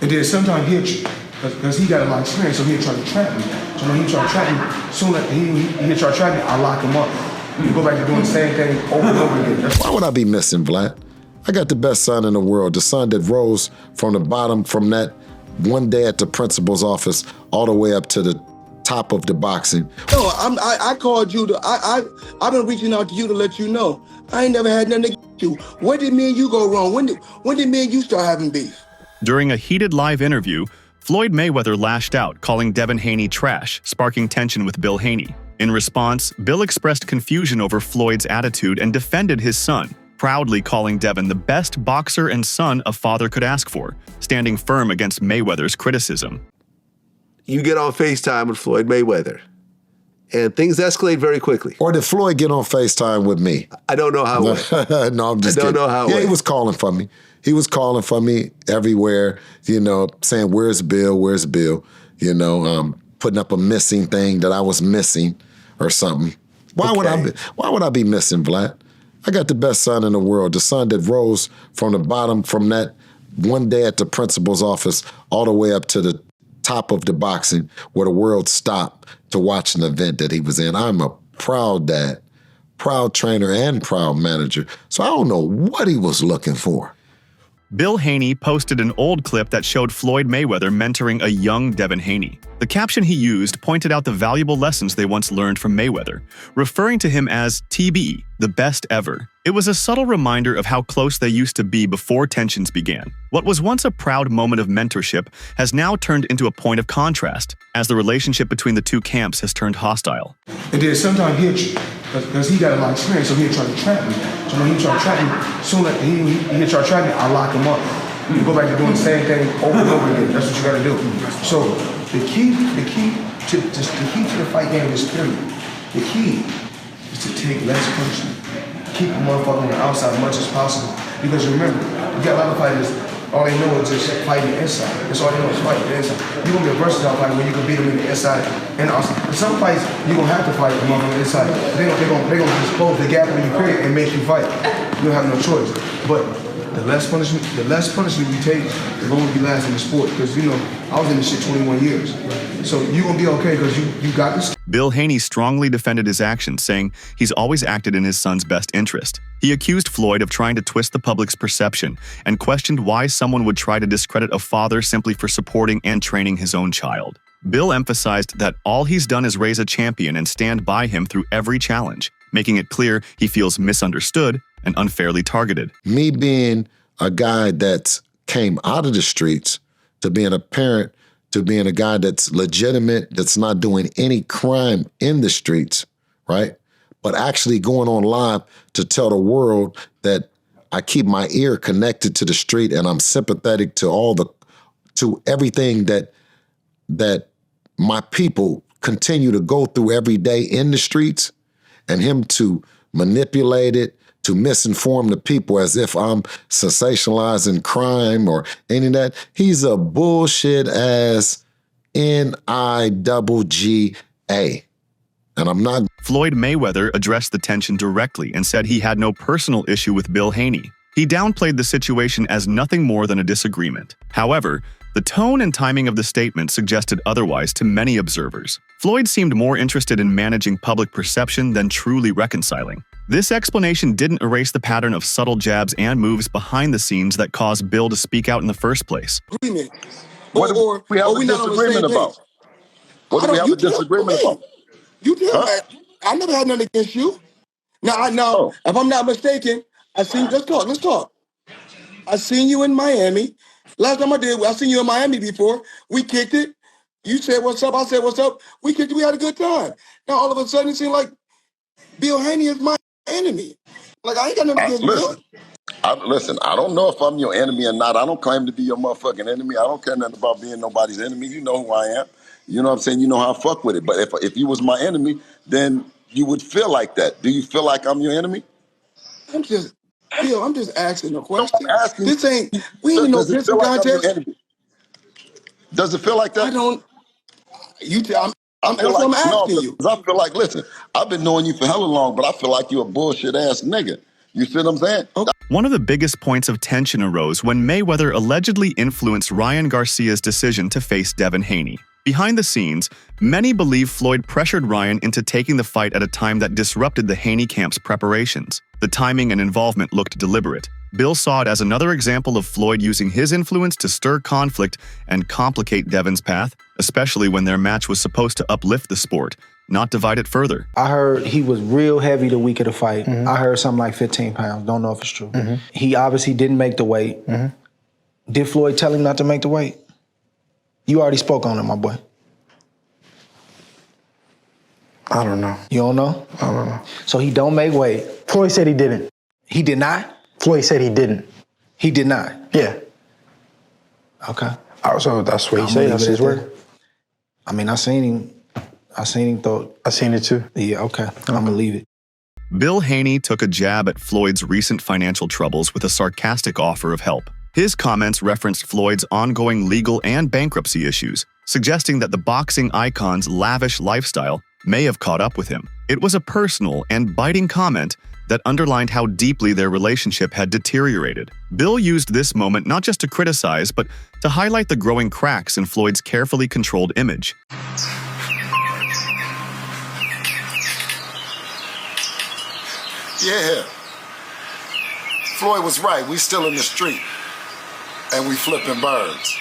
And then sometimes because he got a lot of experience, so he'll try to trap me. So when he try to trap me, soon as he'll try to trap me, I lock him up. You go back to doing the same thing over and over again. Why would I be missing, Vlad? I got the best son in the world, the son that rose from the bottom, from that one day at the principal's office, all the way up to the top of the boxing. No, I called you I've been reaching out to you to let you know. I ain't never had nothing to get you. When did me and you go wrong? When did me and you start having beef? During a heated live interview, Floyd Mayweather lashed out, calling Devin Haney trash, sparking tension with Bill Haney. In response, Bill expressed confusion over Floyd's attitude and defended his son, proudly calling Devin the best boxer and son a father could ask for, standing firm against Mayweather's criticism. You get on FaceTime with Floyd Mayweather, and things escalate very quickly. Or did Floyd get on FaceTime with me? I don't know how it went. No, I'm just kidding. I don't know how it went. He was calling for me. He was calling for me everywhere, saying, where's Bill, where's Bill? Putting up a missing thing that I was missing or something. Why would I be missing, Vlad? I got the best son in the world, the son that rose from the bottom, from that one day at the principal's office, all the way up to the top of the boxing, where the world stopped to watch an event that he was in. I'm a proud dad, proud trainer, and proud manager. So I don't know what he was looking for. Bill Haney posted an old clip that showed Floyd Mayweather mentoring a young Devin Haney. The caption he used pointed out the valuable lessons they once learned from Mayweather, referring to him as TB, the best ever. It was a subtle reminder of how close they used to be before tensions began. What was once a proud moment of mentorship has now turned into a point of contrast, as the relationship between the two camps has turned hostile. And then sometimes because he got a lot of experience, so he'll try to trap me. So when he try to trap me, soon as he'll try to trap me, I lock him up. You go back to doing the same thing over and over again. That's what you gotta do. So the key to the fight game is period. The key is to take less punishment. Keep the motherfucker on the outside as much as possible. Because remember, you got a lot of fighters, all they know is just fighting the inside. That's all they know is fighting the inside. You're gonna be a versatile fighter where you can beat them in the inside and the outside. In some fights, you're gonna have to fight them on the inside. They're gonna just close the gap when you create and make you fight. You don't have no choice. But the less punishment you take, the longer you last in the sport. Because I was in this shit 21 years. So you're gonna be okay because you got this. Bill Haney strongly defended his actions, saying he's always acted in his son's best interest. He accused Floyd of trying to twist the public's perception and questioned why someone would try to discredit a father simply for supporting and training his own child. Bill emphasized that all he's done is raise a champion and stand by him through every challenge, making it clear he feels misunderstood and unfairly targeted. Me being a guy that came out of the streets to being a parent, to being a guy that's legitimate, that's not doing any crime in the streets, right? But actually going on live to tell the world that I keep my ear connected to the street and I'm sympathetic to to everything that my people continue to go through every day in the streets, and him to manipulate it, to misinform the people as if I'm sensationalizing crime or any of that. He's a bullshit ass NIGGA. And I'm not. Floyd Mayweather addressed the tension directly and said he had no personal issue with Bill Haney. He downplayed the situation as nothing more than a disagreement. However, the tone and timing of the statement suggested otherwise to many observers. Floyd seemed more interested in managing public perception than truly reconciling. This explanation didn't erase the pattern of subtle jabs and moves behind the scenes that caused Bill to speak out in the first place. What do we have a disagreement about? What do we have a disagreement about? You tell me. I never had nothing against you. Now, if I'm not mistaken, let's talk. I seen you in Miami. Last time I seen you in Miami before. We kicked it. You said what's up, I said what's up. We kicked it, we had a good time. Now all of a sudden it seems like Bill Haney is my enemy. Like I ain't got nothing against Bill. Listen, I don't know if I'm your enemy or not. I don't claim to be your motherfucking enemy. I don't care nothing about being nobody's enemy. You know who I am. You know what I'm saying? You know how I fuck with it. But if you was my enemy, then you would feel like that. Do you feel like I'm your enemy? I'm just asking a question. This ain't, we ain't no pissing contest. Does it feel like that? I don't, that's what I'm asking you. I feel like, listen, I've been knowing you for hella long, but I feel like you're a bullshit ass nigga. You see what I'm saying? Okay. One of the biggest points of tension arose when Mayweather allegedly influenced Ryan Garcia's decision to face Devin Haney. Behind the scenes, many believe Floyd pressured Ryan into taking the fight at a time that disrupted the Haney camp's preparations. The timing and involvement looked deliberate. Bill saw it as another example of Floyd using his influence to stir conflict and complicate Devin's path, especially when their match was supposed to uplift the sport, not divide it further. I heard he was real heavy the week of the fight. I heard something like 15 pounds. Don't know if it's true. He obviously didn't make the weight. Did Floyd tell him not to make the weight? You already spoke on it, my boy. I don't know. You don't know? I don't know. So he don't make weight. Floyd said he didn't. He did not? Floyd said he didn't. He did not? Yeah. Okay. So that's what he said. That's his word. I mean, I seen him throw. I seen it too. Yeah, okay. I'm gonna leave it. Bill Haney took a jab at Floyd's recent financial troubles with a sarcastic offer of help. His comments referenced Floyd's ongoing legal and bankruptcy issues, suggesting that the boxing icon's lavish lifestyle may have caught up with him. It was a personal and biting comment that underlined how deeply their relationship had deteriorated. Bill used this moment not just to criticize, but to highlight the growing cracks in Floyd's carefully controlled image. Yeah. Floyd was right. We still in the street. And we flipping birds.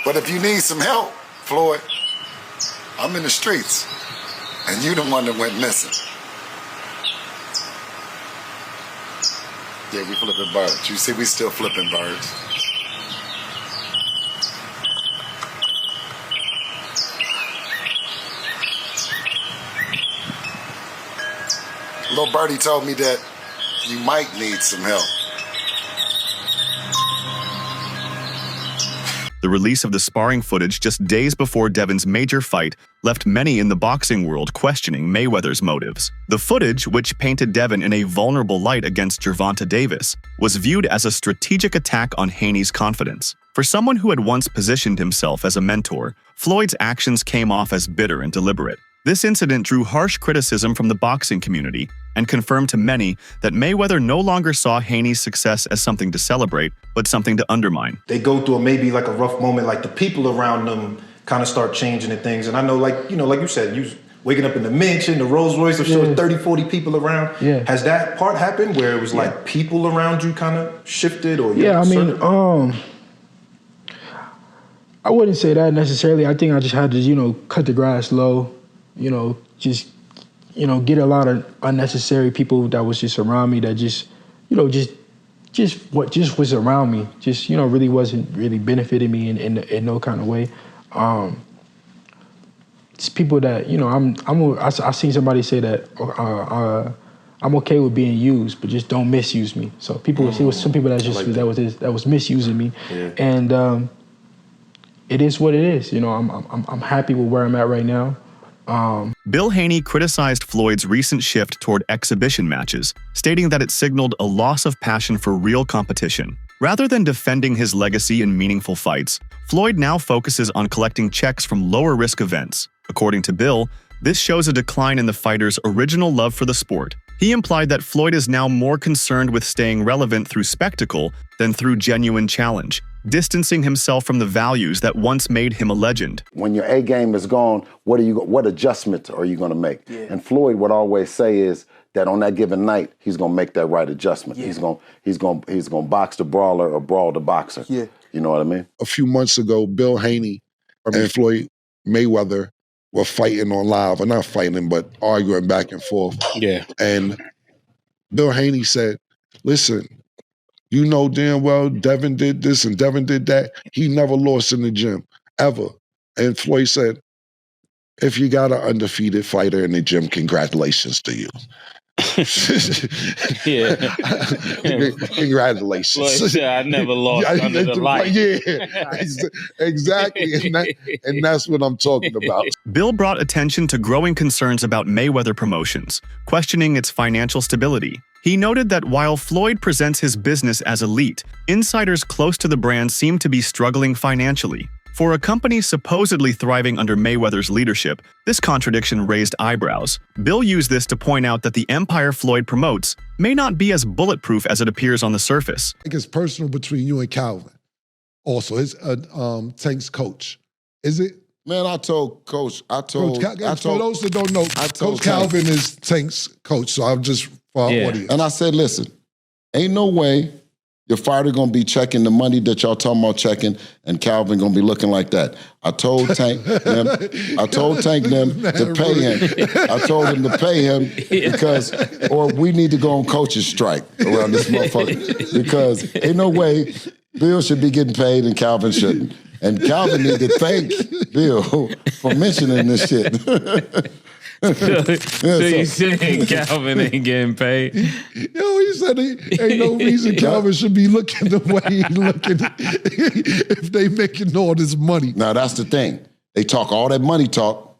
But if you need some help, Floyd, I'm in the streets. And you the one that went missing. Yeah, we flipping birds. You see, we still flipping birds. Little birdie told me that you might need some help. The release of the sparring footage just days before Devin's major fight left many in the boxing world questioning Mayweather's motives. The footage, which painted Devin in a vulnerable light against Gervonta Davis, was viewed as a strategic attack on Haney's confidence. For someone who had once positioned himself as a mentor, Floyd's actions came off as bitter and deliberate. This incident drew harsh criticism from the boxing community and confirmed to many that Mayweather no longer saw Haney's success as something to celebrate, but something to undermine. They go through maybe like a rough moment, like the people around them kind of start changing and things. And I know, like, you know, like you said, you waking up in the mansion, the Rolls Royce, of showing 30, 40 people around. Yeah. Has that part happened where it was like people around you kind of shifted or? Yeah, I mean, I wouldn't say that necessarily. I think I just had to, you know, cut the grass low, you know, just, you know, get a lot of unnecessary people that was just around me that just, you know, just was around me, just, you know, really wasn't really benefiting me in no kind of way. It's people that, you know, I seen somebody say that I'm okay with being used, but just don't misuse me. So people, it was some people that just that was misusing me, and it is what it is. You know, I'm happy with where I'm at right now. Bill Haney criticized Floyd's recent shift toward exhibition matches, stating that it signaled a loss of passion for real competition. Rather than defending his legacy in meaningful fights, Floyd now focuses on collecting checks from lower-risk events. According to Bill, this shows a decline in the fighter's original love for the sport. He implied that Floyd is now more concerned with staying relevant through spectacle than through genuine challenge, distancing himself from the values that once made him a legend. When your A game is gone, what adjustments are you going to make? Yeah. And Floyd would always say is that on that given night, he's going to make that right adjustment. Yeah. He's going to box the brawler or brawl the boxer. Yeah. You know what I mean? A few months ago, Bill Haney and Floyd Mayweather were fighting on live, or not fighting, but arguing back and forth. Yeah. And Bill Haney said, listen, you know damn well Devin did this and Devin did that. He never lost in the gym, ever. And Floyd said, if you got an undefeated fighter in the gym, congratulations to you. Yeah. Congratulations. Floyd said, I never lost under the light. Yeah, exactly. And that's what I'm talking about. Bill brought attention to growing concerns about Mayweather Promotions, questioning its financial stability. He noted that while Floyd presents his business as elite, insiders close to the brand seem to be struggling financially. For a company supposedly thriving under Mayweather's leadership, this contradiction raised eyebrows. Bill used this to point out that the empire Floyd promotes may not be as bulletproof as it appears on the surface. I think it's personal between you and Calvin. Also, it's Tank's coach. Is it? Man, I told Coach, for those that don't know, Coach Calvin is Tank's coach, so I'm just for our audience. And I said, listen, ain't no way your fighter gonna be checking the money that y'all talking about checking, and Calvin gonna be looking like that. I told Tank them to pay him. I told him to pay him because, or we need to go on coach's strike around this motherfucker because ain't no way Bill should be getting paid and Calvin shouldn't. And Calvin need to thank Bill for mentioning this shit. So you saying Calvin ain't getting paid? Yo, he said ain't no reason Calvin should be looking the way he's looking if they making all this money. Now, that's the thing. They talk all that money talk.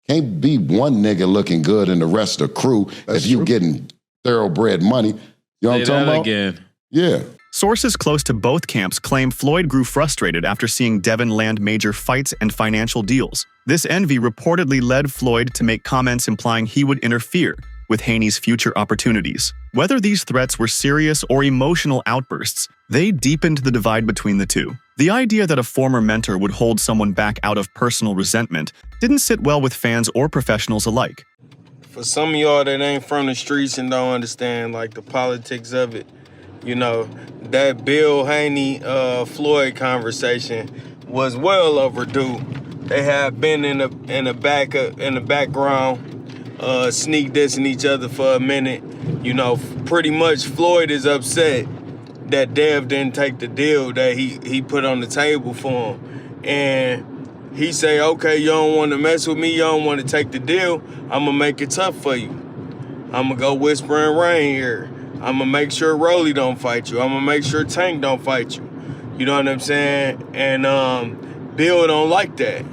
Can't be one nigga looking good and the rest of the crew if you getting thoroughbred money. You know what I'm talking about? Again. Yeah. Sources close to both camps claim Floyd grew frustrated after seeing Devin land major fights and financial deals. This envy reportedly led Floyd to make comments implying he would interfere with Haney's future opportunities. Whether these threats were serious or emotional outbursts, they deepened the divide between the two. The idea that a former mentor would hold someone back out of personal resentment didn't sit well with fans or professionals alike. For some of y'all that ain't from the streets and don't understand like the politics of it, you know, that Bill Haney Floyd conversation was well overdue. They have been in the background, sneak dissing each other for a minute. You know, pretty much Floyd is upset that Dev didn't take the deal that he put on the table for him. And he say, okay, you don't want to mess with me, you don't want to take the deal, I'm going to make it tough for you. I'm going to go whisper and rain here. I'm going to make sure Rolly don't fight you. I'm going to make sure Tank don't fight you. You know what I'm saying? And Bill don't like that.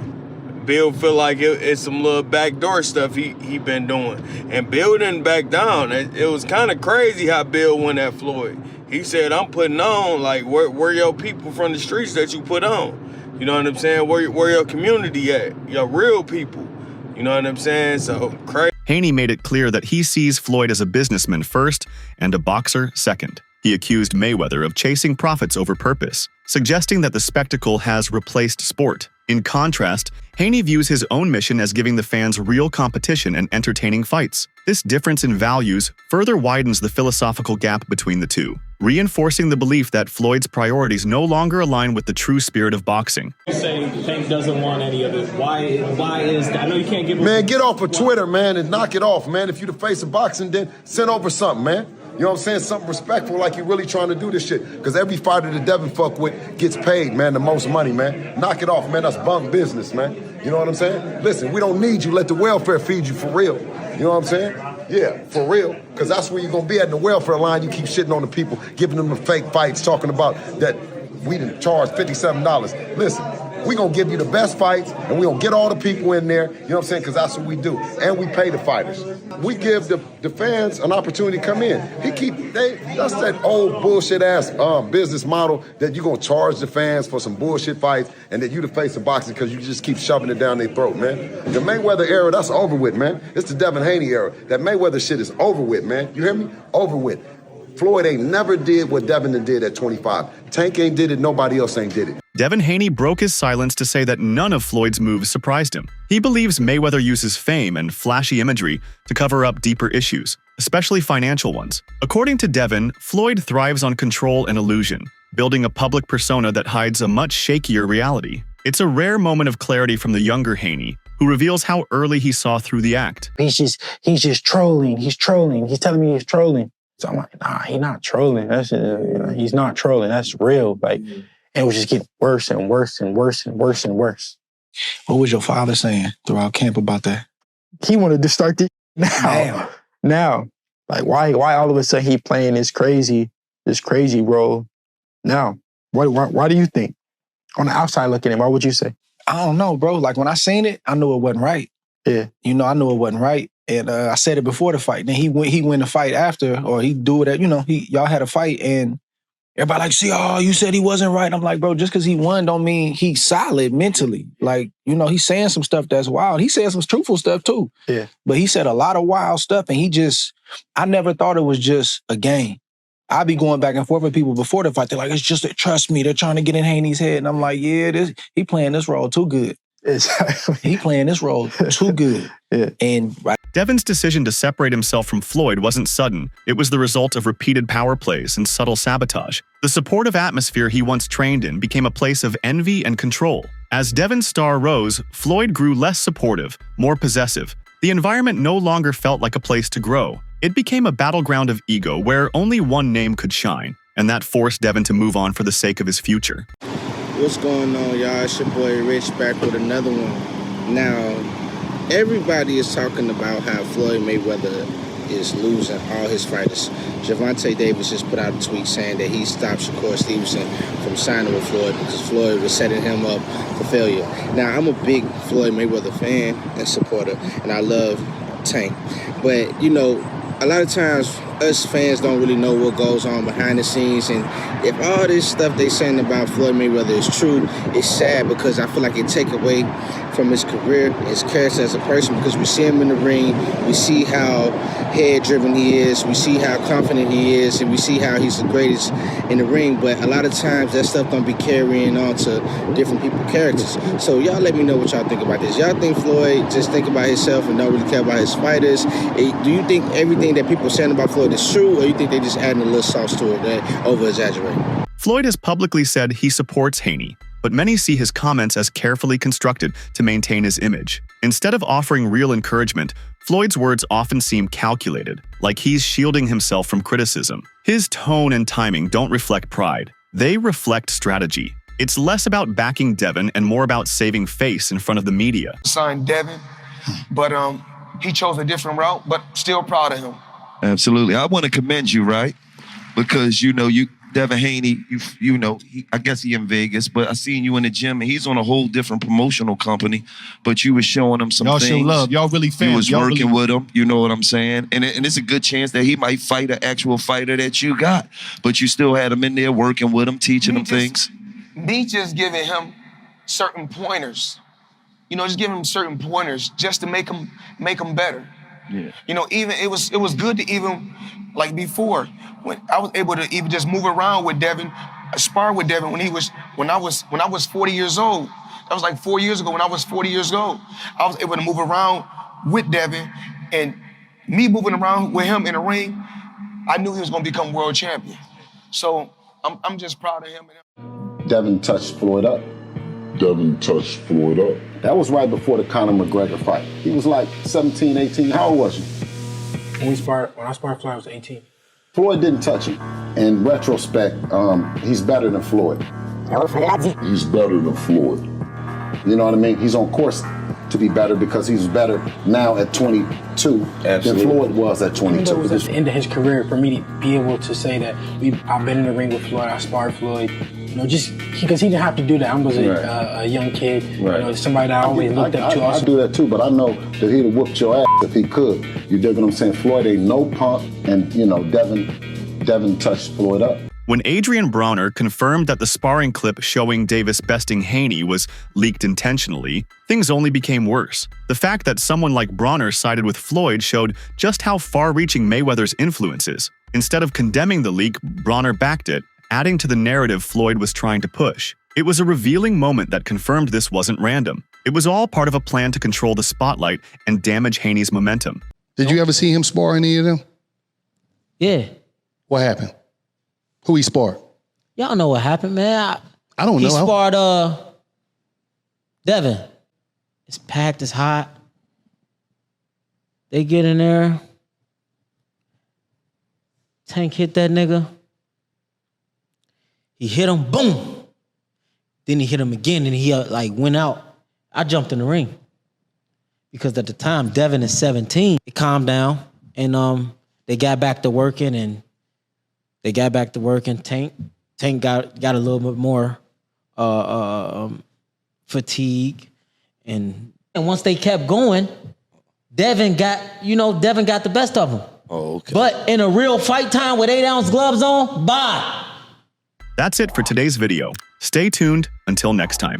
Bill feel like it's some little backdoor stuff he been doing. And Bill didn't back down. It was kind of crazy how Bill went at Floyd. He said, I'm putting on, like, where your people from the streets that you put on? You know what I'm saying? Where your community at? Your real people. You know what I'm saying? So, crazy. Haney made it clear that he sees Floyd as a businessman first and a boxer second. He accused Mayweather of chasing profits over purpose, suggesting that the spectacle has replaced sport. In contrast, Haney views his own mission as giving the fans real competition and entertaining fights. This difference in values further widens the philosophical gap between the two, reinforcing the belief that Floyd's priorities no longer align with the true spirit of boxing. You say Tank doesn't want any of this. Why is that? I know you can't give him... Man, get off of Twitter, man, and knock it off, man. If you the face of boxing, then send over something, man. You know what I'm saying? Something respectful, like you're really trying to do this shit. Because every fighter that Devin fuck with gets paid, man, the most money, man. Knock it off, man. That's bunk business, man. You know what I'm saying? Listen, we don't need you. Let the welfare feed you for real. You know what I'm saying? Yeah, for real. Because that's where you're going to be at in the welfare line. You keep shitting on the people, giving them the fake fights, talking about that we didn't charge $57. Listen. We're going to give you the best fights, and we're going to get all the people in there, you know what I'm saying, because that's what we do. And we pay the fighters. We give the fans an opportunity to come in. That's that old bullshit-ass business model that you're going to charge the fans for some bullshit fights and that you the face of boxing because you just keep shoving it down their throat, man. The Mayweather era, that's over with, man. It's the Devin Haney era. That Mayweather shit is over with, man. You hear me? Over with. Floyd ain't never did what Devin did at 25. Tank ain't did it, nobody else ain't did it. Devin Haney broke his silence to say that none of Floyd's moves surprised him. He believes Mayweather uses fame and flashy imagery to cover up deeper issues, especially financial ones. According to Devin, Floyd thrives on control and illusion, building a public persona that hides a much shakier reality. It's a rare moment of clarity from the younger Haney, who reveals how early he saw through the act. He's just trolling. He's trolling. He's telling me he's trolling. So I'm like, nah, he's not trolling. He's not trolling. That's real. Like, it was just getting worse and worse and worse and worse and worse. What was your father saying throughout camp about that? He wanted to start this now. Like, why all of a sudden he playing this crazy role now? Why do you think? On the outside looking in, why would you say? I don't know, bro. Like, when I seen it, I knew it wasn't right. Yeah. You know, I knew it wasn't right. And I said it before the fight. Then he win the fight after, or he do it. Y'all had a fight, and Everybody like, see, oh, you said he wasn't right. I'm like, bro, just because he won don't mean he's solid mentally. Like, you know, he's saying some stuff that's wild. He said some truthful stuff too. Yeah. But he said a lot of wild stuff, and I never thought it was just a game. I be going back and forth with people before the fight. They're like, it's just, trust me, they're trying to get in Haney's head. And I'm like, yeah, he playing this role too good. Exactly. He playing this role too good. Yeah. And Devin's decision to separate himself from Floyd wasn't sudden. It was the result of repeated power plays and subtle sabotage. The supportive atmosphere he once trained in became a place of envy and control. As Devin's star rose, Floyd grew less supportive, more possessive. The environment no longer felt like a place to grow. It became a battleground of ego where only one name could shine, and that forced Devin to move on for the sake of his future. What's going on, y'all? It's your boy Rich back with another one. Now, everybody is talking about how Floyd Mayweather is losing all his fighters. Gervonta Davis just put out a tweet saying that he stopped Shakur Stevenson from signing with Floyd because Floyd was setting him up for failure. Now, I'm a big Floyd Mayweather fan and supporter, and I love Tank. But, you know, a lot of times us fans don't really know what goes on behind the scenes, and if all this stuff they saying about Floyd Mayweather is true, it's sad because I feel like it take away from his career, his character as a person, because we see him in the ring, we see how head-driven he is, we see how confident he is, and we see how he's the greatest in the ring, but a lot of times that stuff don't be carrying on to different people's characters. So y'all let me know what y'all think about this. Y'all think Floyd just think about himself and don't really care about his fighters? Do you think everything that people are saying about Floyd is true, or you think they just adding a little sauce to it, that over-exaggerate? Floyd has publicly said he supports Haney, but many see his comments as carefully constructed to maintain his image. Instead of offering real encouragement, Floyd's words often seem calculated, like he's shielding himself from criticism. His tone and timing don't reflect pride. They reflect strategy. It's less about backing Devin and more about saving face in front of the media. Signed Devin, but he chose a different route, but still proud of him. Absolutely. I want to commend you, right? Because, you know, Devin Haney, you know, I guess he in Vegas, but I seen you in the gym, and he's on a whole different promotional company, but you was showing him some y'all things. Y'all show love. Y'all really fans. You was y'all working really... with him, you know what I'm saying? And it's a good chance that he might fight an actual fighter that you got, but you still had him in there working with him, teaching him things. Me just giving him certain pointers, you know, just giving him certain pointers just to make him better. Yeah. You know, even it was good to even, like before, when I was able to even just move around with Devin, spar with Devin when I was 40 years old. That was like 4 years ago when I was 40 years old. I was able to move around with Devin, and me moving around with him in the ring, I knew he was gonna become world champion. So I'm just proud of him. Devin touched Floyd up. That was right before the Conor McGregor fight. He was like 17, 18. How old was you? When I sparred Floyd, I was 18. Floyd didn't touch him. In retrospect, he's better than Floyd. He's better than Floyd. You know what I mean? He's on course to be better because he's better now at 22 than Floyd was at 22. It was at the end of his career for me to be able to say that I've been in the ring with Floyd, I sparred Floyd, you know, just because he didn't have to do that. I was a young kid, you know, somebody that I always looked up to. I do that too, but I know that he'd have whooped your ass if he could. You dig what I'm saying? Floyd ain't no punk, and you know, Devin touched Floyd up. When Adrian Bronner confirmed that the sparring clip showing Davis besting Haney was leaked intentionally, things only became worse. The fact that someone like Bronner sided with Floyd showed just how far-reaching Mayweather's influence is. Instead of condemning the leak, Bronner backed it, adding to the narrative Floyd was trying to push. It was a revealing moment that confirmed this wasn't random. It was all part of a plan to control the spotlight and damage Haney's momentum. Did you ever see him spar any of them? Yeah. What happened? Who he sparred? Y'all know what happened, man. I don't know. He sparred Devin. It's packed, it's hot. They get in there. Tank hit that nigga. He hit him, boom. Then he hit him again, and he went out. I jumped in the ring. Because at the time, Devin is 17. It calmed down, and they got back to working, Tank got a little bit more fatigue, and once they kept going, Devin got the best of him. Oh, okay. But in a real fight time with 8-ounce gloves on, bye. That's it for today's video. Stay tuned until next time.